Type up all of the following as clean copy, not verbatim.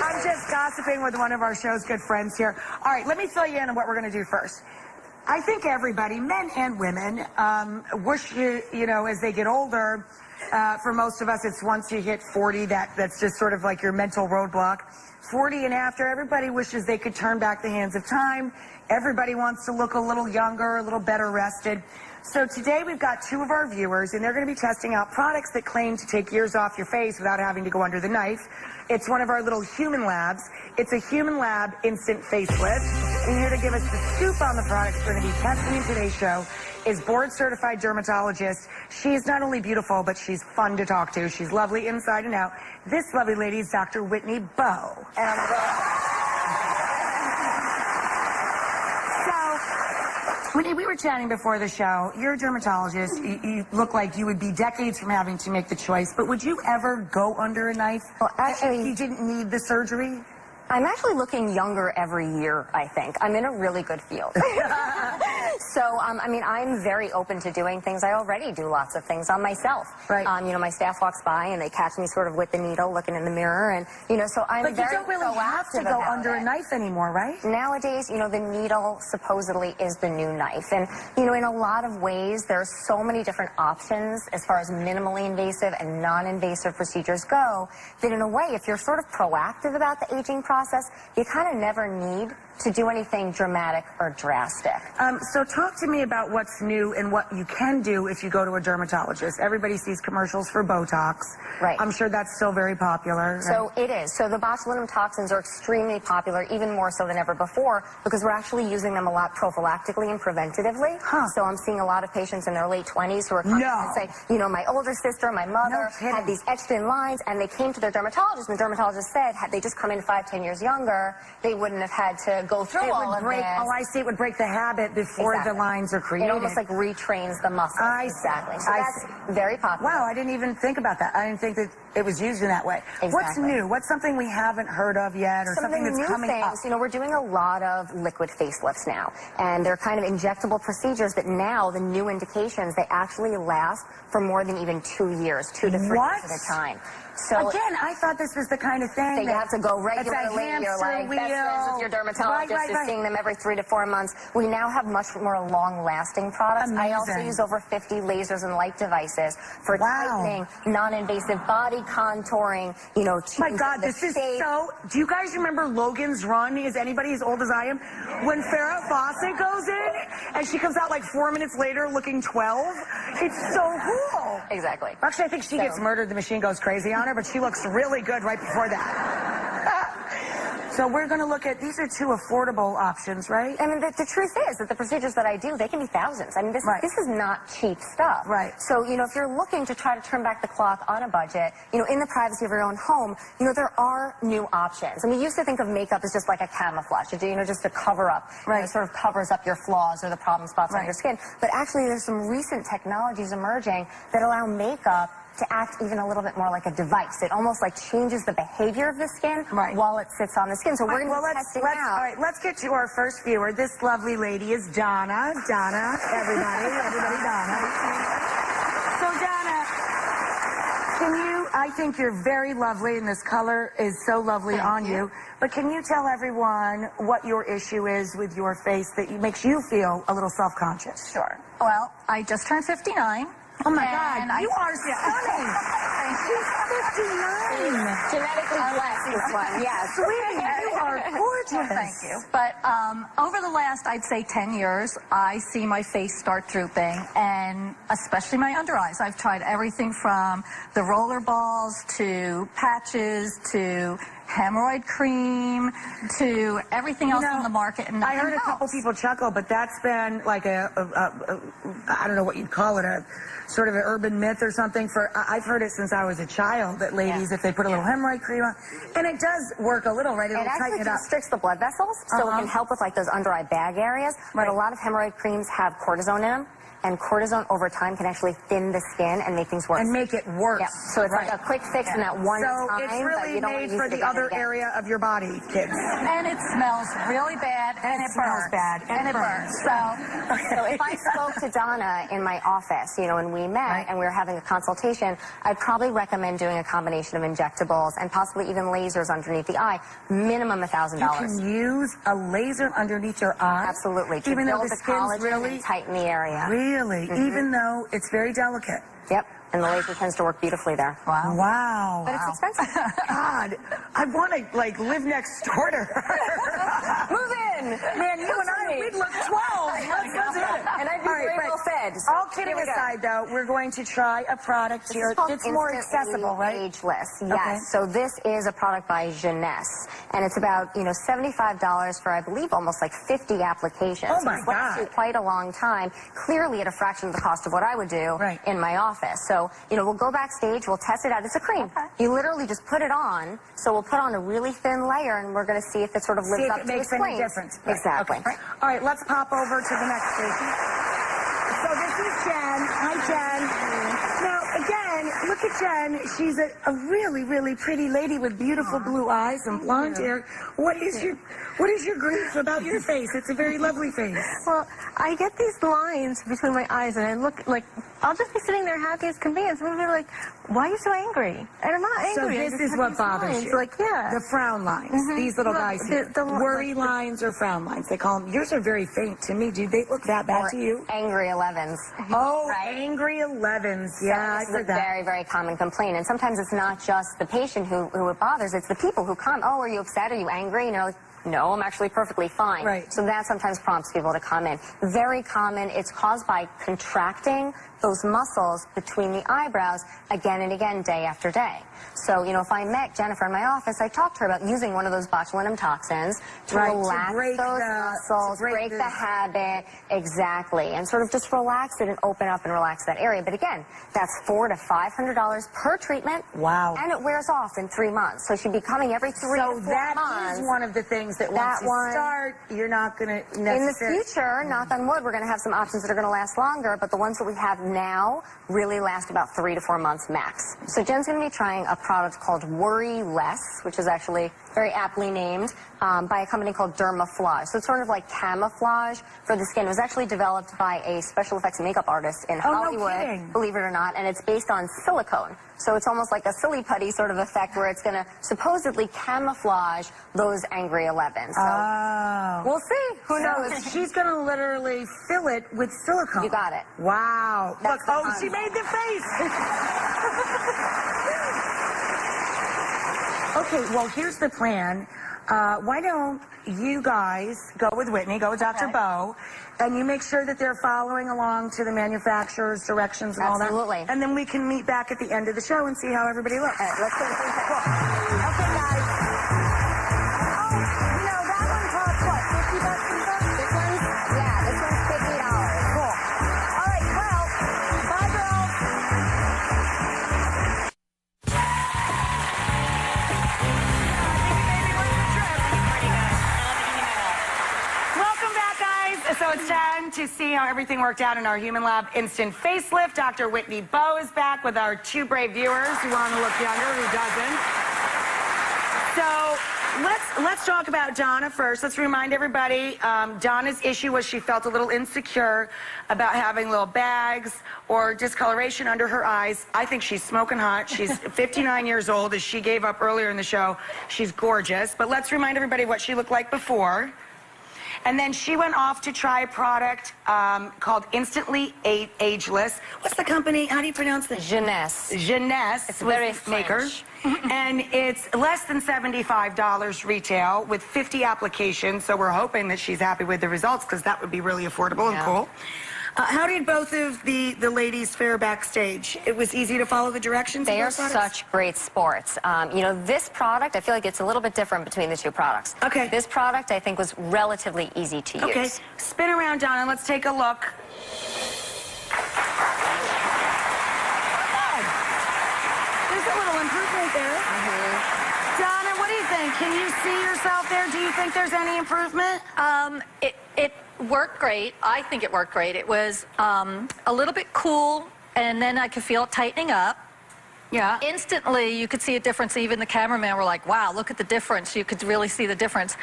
I'm just gossiping with one of our show's good friends here. All right, let me fill you in on what we're going to do first. I think everybody, men and women, wish, you know, as they get older, for most of us, it's once you hit 40, that's just sort of like your mental roadblock. 40 and after, everybody wishes they could turn back the hands of time. Everybody wants to look a little younger, a little better rested. So today we've got two of our viewers, and they're going to be testing out products that claim to take years off your face without having to go under the knife. It's one of our little human labs. It's a human lab instant facelift. And here to give us the scoop on the products we're going to be testing in today's show is board-certified dermatologist. She's not only beautiful, but she's fun to talk to. She's lovely inside and out. This lovely lady is Dr. Whitney Bowe. And Whitney, we were chatting before the show. You're a dermatologist. You look like you would be decades from having to make the choice. But would you ever go under a knife? Well, actually, if you didn't need the surgery? I'm actually looking younger every year, I think. I'm in a really good field. So, I mean, I'm very open to doing things. I already do lots of things on myself. Right. You know, my staff walks by and they catch me sort of with the needle looking in the mirror. And, you know, so I'm very proactive. But you don't really have to go under a knife anymore, right? Nowadays, you know, the needle supposedly is the new knife. And, you know, in a lot of ways, there's so many different options as far as minimally invasive and non-invasive procedures go that in a way, if you're sort of proactive about the aging process, you kind of never need to do anything dramatic or drastic. So talk to me about what's new and what you can do if you go to a dermatologist. Everybody sees commercials for Botox. Right. I'm sure that's still very popular. So it is. So the botulinum toxins are extremely popular, even more so than ever before, because we're actually using them a lot prophylactically and preventatively. Huh. So I'm seeing a lot of patients in their late 20s who are coming and say, you know, my older sister, my mother had these etched in lines, and they came to their dermatologist, and the dermatologist said, had they just come in 5-10 years younger, they wouldn't have had to go through all of this. Oh, I see. It would break the habit before the lines are created. It almost like retrains the muscle. Exactly. So that's very popular. Wow, I didn't even think about that. I didn't think that it was used in that way. Exactly. What's new? What's something we haven't heard of yet, or something that's coming up? You know, we're doing a lot of liquid facelifts now, and they're kind of injectable procedures that now, the new indications, they actually last for more than even 2 years, 2 to 3 years at a time. So again, I thought this was the kind of thing that you have to go regularly. You're like best friends with your dermatologist, you're seeing them every 3 to 4 months. We now have much more long-lasting products. Amazing. I also use over 50 lasers and light devices for tightening, non-invasive body contouring, you know, my God, this is so... Do you guys remember Logan's Run? Is anybody as old as I am? When Farrah Fawcett goes in, and she comes out like 4 minutes later looking 12? It's so cool. Exactly. Actually, I think she gets murdered. The machine goes crazy on her, but she looks really good right before that. So we're going to look at, these are 2 affordable options, right? I mean, the truth is that the procedures that I do, they can be thousands. I mean, this is not cheap stuff. Right. So, you know, if you're looking to try to turn back the clock on a budget, you know, in the privacy of your own home, you know, there are new options. And we used to think of makeup as just like a camouflage, you know, just to cover up. Right. You know, it sort of covers up your flaws or the problem spots on your skin. But actually, there's some recent technologies emerging that allow makeup to act even a little bit more like a device. It almost like changes the behavior of the skin while it sits on the skin. So we're going to be testing out. All right, let's get to our first viewer. This lovely lady is Donna. Donna, everybody, Donna. So Donna, I think you're very lovely, and this color is so lovely on you. But can you tell everyone what your issue is with your face that makes you feel a little self-conscious? Sure. Well, I just turned 59. Oh my God, you are stunning. She's 59. Genetically blessed, this one. Yes. Sweetie, you are gorgeous. Well, thank you. But over the last, I'd say 10 years, I see my face start drooping, and especially my under eyes. I've tried everything from the roller balls to patches to hemorrhoid cream to everything else on the market. And I heard a couple people chuckle, but that's been like I don't know what you'd call it, a sort of an urban myth or something. I've heard it since I was a child that ladies, if they put a little hemorrhoid cream on, and it does work a little, right? It'll tighten it up. It constricts the blood vessels, so it can help with like those under eye bag areas. But a lot of hemorrhoid creams have cortisone in them. and cortisone over time can actually thin the skin and make things worse. And make it worse. Yep. So it's like a quick fix in that one So time, it's but really you don't made want to use for it the again other and again. area of your body, kids. And it smells really bad, and it smells burns. bad, and it it burns. So if I spoke to Donna in my office, you know, and we met and we were having a consultation, I'd probably recommend doing a combination of injectables and possibly even lasers underneath the eye, minimum $1,000. You can use a laser underneath your eye? Absolutely. To Even though build the the skin's collagen really... and tighten the area. Really? Even though it's very delicate? Yep. And the laser tends to work beautifully there. Wow. Wow. But it's expensive. God, I want to, like, live next door to her. Move in! Man, you and I, we'd look 12. Let's do it. And I'd be very well fed. So All kidding here we go. aside, though, we're going to try a product here. It's more accessible, right? Ageless, yes. Okay. So this is a product by Ageless, and it's about $75 for, I believe, almost like 50 applications. Oh, my So it lasts God. you quite a long time. Clearly, at a fraction of the cost of what I would do in my office. So we'll go backstage, we'll test it out. It's a cream. Okay. You literally just put it on. So we'll put on a really thin layer, and we're going to see if it sort of lives up to its makes any claims. difference. Exactly. Okay. All right, let's pop over to the next station. So this is Jen. Hi, Jen. Now, again, look at Jen. She's a really, really pretty lady with beautiful blue eyes and blonde hair. What is your grief about your face? It's a very lovely face. Well, I get these lines between my eyes, and I look like I'll just be sitting there happy as can be, and someone will be like, "Why are you so angry?" And I'm not So angry. I this just is have what these bothers lines. you. Like, yeah. The frown lines. These little Well, guys here. the Worry lines or frown lines. They call them. Yours are very faint to me. Do they look that bad Or to you? angry 11s. Oh, Right. angry 11s. Yeah, This I is a heard that. very, very common complaint. And sometimes it's not just the patient who it bothers, it's the people who come, "Oh, are you upset? Are you angry?" And you're like, "No, I'm actually perfectly fine." Right. So that sometimes prompts people to come in. Very common. It's caused by contracting those muscles between the eyebrows again and again, day after day. So, if I met Jennifer in my office, I talked to her about using one of those botulinum toxins to Right, to relax break those the- muscles, to break break the- the habit, exactly, and sort of just relax it and open up and relax that area. But again, that's $400 to $500 per treatment. Wow. And it wears off in 3 months. So she'd be coming every 3 So to 4 that months. is one of the things that once That you one- start, you're not going to In the necessarily... future, knock on wood, we're going to have some options that are going to last longer, but the ones that we have now really last about 3 to 4 months max. So Jen's going to be trying a product called Worry Less, which is actually very aptly named by a company called Dermaflage. So it's sort of like camouflage for the skin. It was actually developed by a special effects makeup artist in Oh, no Hollywood, kidding. believe it or not, and it's based on silicone. So it's almost like a silly putty sort of effect where it's going to supposedly camouflage those angry 11s. So Oh. we'll see. Who knows? So she's going to literally fill it with silicone. You got it. Wow. That's Look, the she made the face. Okay, well, here's the plan. Why don't you guys go with Whitney, go with Dr. Okay. Bo, and you make sure that they're following along to the manufacturerer's directions and all that. Absolutely. And then we can meet back at the end of the show and see how everybody looks. All right, let's go. Okay, guys. Oh, that one costs what, $50 or something? This one's, yeah, this one's $50. Cool. All right, well, bye, girls. Welcome back, guys. So it's time to see how everything worked out in our Human Lab Instant Facelift. Dr. Whitney Bo is back with our 2 brave viewers who want to look younger, who doesn't. So let's talk about Donna first. Let's remind everybody, Donna's issue was she felt a little insecure about having little bags or discoloration under her eyes. I think she's smoking hot. She's 59 years old, as she gave up earlier in the show. She's gorgeous. But let's remind everybody what she looked like before. And then she went off to try a product called Instantly Ageless. What's the company? How do you pronounce this? Jeunesse. Jeunesse. It's very maker. French. And it's less than $75 retail with 50 applications. So we're hoping that she's happy with the results, because that would be really affordable and cool. How did both of the ladies fare backstage? It was easy to follow the directions? They are of those products? such great sports. This product, I feel like it's a little bit different between the 2 products. Okay. This product, I think, was relatively easy to Okay. use. Spin around, Donna. Let's take a look. There's a little improvement there. Donna, what do you think? Can you see yourself there? Do you think there's any improvement? It worked great. I think it worked great. It was a little bit cool, and then I could feel it tightening up. Yeah. Instantly, you could see a difference. Even the cameraman were like, wow, look at the difference. You could really see the difference.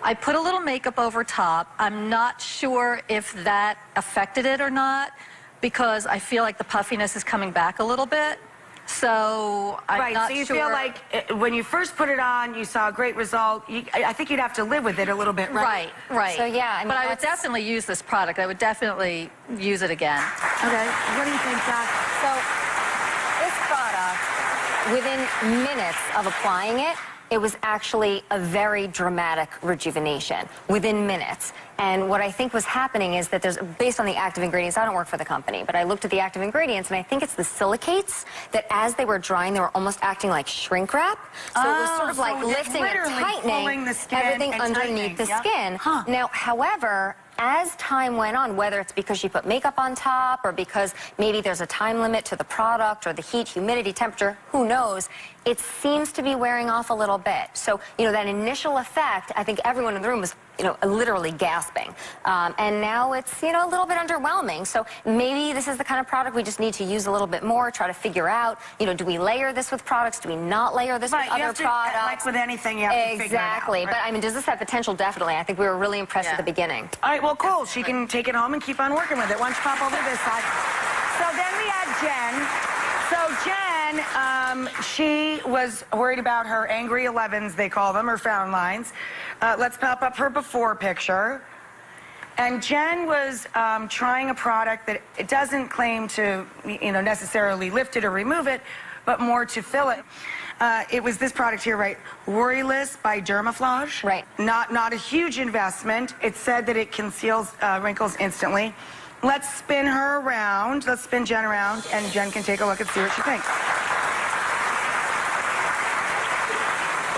I put a little makeup over top. I'm not sure if that affected it or not, because I feel like the puffiness is coming back a little bit. So I'm not so you sure. feel like when you first put it on, you saw a great result. I think you'd have to live with it a little bit, right? Right. So, yeah, I mean, but I would definitely use this product. I would definitely use it again. Okay. What do you think, Doc? So this product, within minutes of applying it, it was actually a very dramatic rejuvenation within minutes. And what I think was happening is that there's, based on the active ingredients, I don't work for the company, but I looked at the active ingredients, and I think it's the silicates that as they were drying, they were almost acting like shrink wrap. So it was sort of like lifting and tightening everything underneath the skin. Huh. Now, however, as time went on, whether it's because she put makeup on top or because maybe there's a time limit to the product or the heat, humidity, temperature, who knows, it seems to be wearing off a little bit. So, you know, that initial effect, I think everyone in the room was, you know, literally gasping. And now it's, you know, a little bit underwhelming. So maybe this is the kind of product we just need to use a little bit more, try to figure out, you know, do we layer this with products? Do we not layer this with other products? Like with anything, you have to figure it out. Exactly. But, I mean, does this have potential? Definitely. I think we were really impressed at the beginning. All right, well, cool. She can take it home and keep on working with it. Why don't you pop over to this side? So then we had Jen. So Jen, she was worried about her angry 11s, they call them, or frown lines. Let's pop up her before picture. And Jen was trying a product that it doesn't claim to, you know, necessarily lift it or remove it, but more to fill it. It was this product here, right? Worryless by Dermaflage. Right. Not a huge investment. It said that it conceals wrinkles instantly. Let's spin her around. Let's spin Jen around, and Jen can take a look and see what she thinks.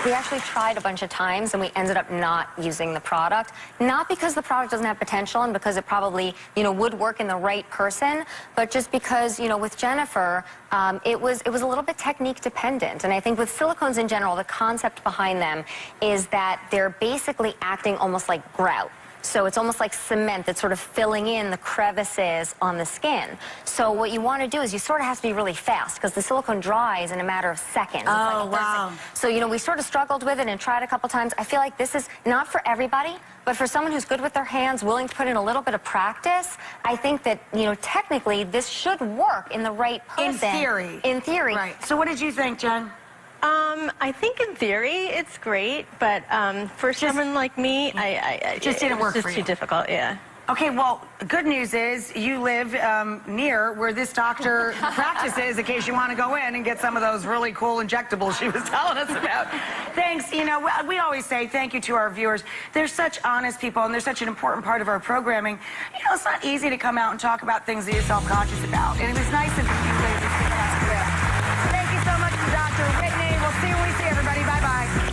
We actually tried a bunch of times, and we ended up not using the product. Not because the product doesn't have potential and because it probably, you know, would work in the right person, but just because, you know, with Jennifer, it was a little bit technique dependent. And I think with silicones in general, the concept behind them is that they're basically acting almost like grout. So it's almost like cement that's sort of filling in the crevices on the skin. So what you want to do is you sort of have to be really fast because the silicone dries in a matter of seconds. Oh, wow. So, you know, we sort of struggled with it and tried a couple times. I feel like this is not for everybody, but for someone who's good with their hands, willing to put in a little bit of practice, I think that, you know, technically this should work in the right person. In theory. In theory. Right. So what did you think, Jen? I think in theory it's great, but for someone like me, it just didn't work for you. It's just too difficult, yeah. Okay, well, good news is you live near where this doctor practices in case you want to go in and get some of those really cool injectables she was telling us about. Thanks. You know, we always say thank you to our viewers. They're such honest people, and they're such an important part of our programming. You know, it's not easy to come out and talk about things that you're self-conscious about, and it was nice of you ladies to come out. Thank you so much to Dr. Whitney. We'll see you when we see everybody. Bye-bye.